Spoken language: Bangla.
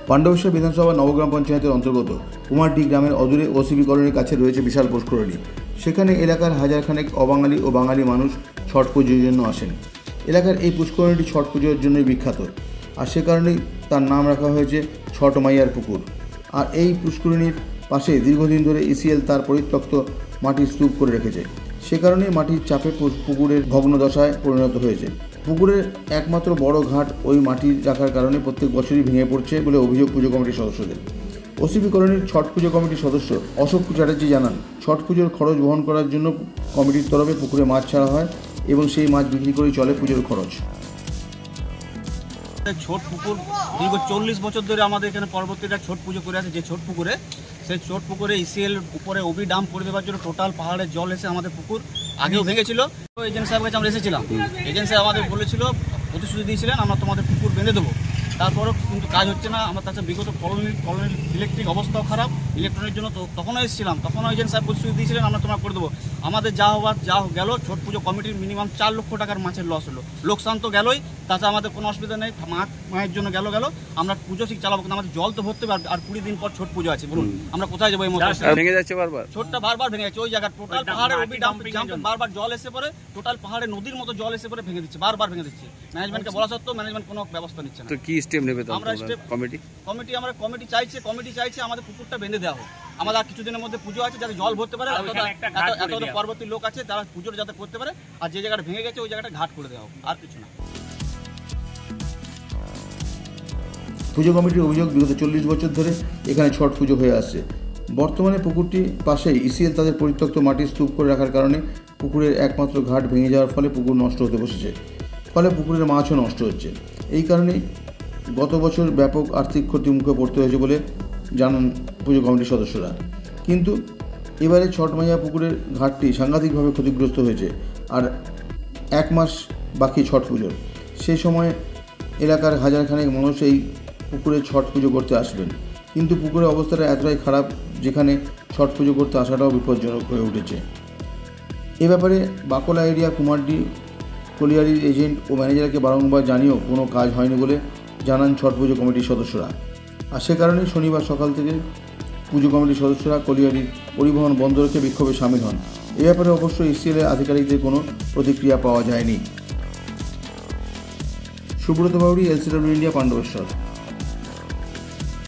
পাণ্ডবেশ্বর বিধানসভা নবগ্রাম পঞ্চায়েতের অন্তর্গত কুমারডি গ্রামের অদূরে ওসিবি কলোনির কাছে রয়েছে বিশাল পুষ্করিণী। সেখানে এলাকার হাজারখানেক অবাঙালি ও বাঙালি মানুষ ছট পুজোর জন্য আসেন। এলাকার এই পুষ্করিণীটি ছট পুজোর জন্যই বিখ্যাত, আর সে কারণেই তার নাম রাখা হয়েছে ছট মাইয়ার পুকুর। আর এই পুষ্করিণীর পাশে দীর্ঘদিন ধরে ইসিএল তার পরিত্যক্ত মাটির স্তূপ করে রেখেছে। সে কারণে মাটির চাপে পুকুরের ভগ্নদশায় পরিণত হয়েছে। পুকুরের একমাত্র বড় ঘাট ওই মাটি রাখার কারণে প্রত্যেক বছরই ভেঙে পড়ছে বলে অভিযোগ পুজো কমিটির সদস্যদের। ওসিবি কলোনির ছট পুজো কমিটির সদস্য অশোক চ্যাটার্জি জানান, ছট পুজোর খরচ বহন করার জন্য কমিটির তরফে পুকুরে মাছ ছাড়া হয় এবং সেই মাছ বিক্রি করেই চলে পুজোর খরচ। ছোট পুকুর দীর্ঘ 40 বছর ধরে আমাদের এখানে পরবর্তীটা ছোট পুজো করে আছে। যে ছোট পুকুরে, সেই ছোট পুকুরে ইসিএল উপরে ওবি ডাম করে দেওয়ার জন্য টোটাল পাহাড়ের জল এসে আমাদের পুকুর আগেও ভেঙেছিল। এজেন্ট সাহেবের কাছে আমরা এসেছিলাম, এজেন্ট সাহেব আমাদের বলেছিল, প্রতিশ্রুতি দিয়েছিলেন আমরা তোমাদের পুকুর বেঁধে দেবো। তারপরেও কিন্তু কাজ হচ্ছে না। আমরা তাছাড়া বিগত কলোনির ইলেকট্রিক অবস্থাও খারাপ, ইলেকট্রনিক জন্য তখনও এসেছিলাম, তখনও এজেন্ট সাহেব প্রতিশ্রুতি দিয়েছিলেন আমরা তোমরা করে দেবো। আমাদের যা হওয়ার যা গেল, ছোট পুজো কমিটির মিনিমাম 4 লক্ষ টাকার মাছের লস হলো। লোকসান তো গেলই, তাছাড়া আমাদের কোনো অসুবিধা নেই। মায়ের জন্য গেল আমরা পুজো ঠিক চালাবো, কিন্তু আমাদের জল তো ভরতে হবে। আর 20 দিন পর ছোট পুজো আছে, বলুন আমরা কোথায় যাবো? এই মতো ভেঙে যাচ্ছে বারবার, ছোটটা বারবার ভেঙে যাচ্ছে। ওই জায়গা টোটাল পাহাড়ের ওবি ডাম বারবার জল এসে পড়ে, টোটাল পাহাড়ে নদীর মতো জল এসে পড়ে ভেঙে দিচ্ছে, বারবার ভেঙে দিচ্ছে। ম্যানেজমেন্টকে বলা সত্ত্বেও ম্যানেজমেন্ট কোনো ব্যবস্থা নিচ্ছে না। তো কি স্টেপ নেবে আমরা কমিটি চাইছে আমাদের পুকুরটা বেঁধে দেওয়া হোক। আমাদের আর কিছুদিনের মধ্যে পুজো আছে, যাতে জল ভরতে পারে, এত পরবর্তী লোক আছে তারা পুজোর যাতে করতে পারে। আর যে জায়গাটা ভেঙে গেছে ওই জায়গাটা ঘাট করে দেওয়া হোক, আর কিছু না। পুজো কমিটির অভিযোগ, বিগত 40 বছর ধরে এখানে ছট পুজো হয়ে আসছে। বর্তমানে পুকুরটির পাশেই ইসিএল তাদের পরিত্যক্ত মাটির স্তূপ করে রাখার কারণে পুকুরের একমাত্র ঘাট ভেঙে যাওয়ার ফলে পুকুর নষ্ট হতে বসেছে, ফলে পুকুরের মাছও নষ্ট হচ্ছে। এই কারণেই গত বছর ব্যাপক আর্থিক ক্ষতির মুখে পড়তে হয়েছে বলে জানান পুজো কমিটির সদস্যরা। কিন্তু এবারে ছট মাইয়া পুকুরের ঘাটটি সাংঘাতিকভাবে ক্ষতিগ্রস্ত হয়েছে। আর 1 মাস বাকি ছট পুজোর, সেই সময় এলাকার হাজারখানেক মানুষ এই পুকুরে ছট পুজো করতে আসবেন। কিন্তু পুকুরের অবস্থাটা এতটাই খারাপ যেখানে ছট পুজো করতে আসাটাও বিপজ্জনক হয়ে উঠেছে। এ ব্যাপারে বাকলা এরিয়া কুমারডি কলিয়ারির এজেন্ট ও ম্যানেজারকে বারংবার জানিয়েও কোনো কাজ হয়নি বলে জানান ছট পুজো কমিটির সদস্যরা। আর সে কারণেই শনিবার সকাল থেকে পুজো কমিটির সদস্যরা কলিয়ারির পরিবহন বন্ধ রেখে বিক্ষোভে সামিল হন। এ ব্যাপারে অবশ্য ইসিএলের আধিকারিকদের কোনো প্রতিক্রিয়া পাওয়া যায়নি। Subrata Bauri, LCW India, Pandabeswar.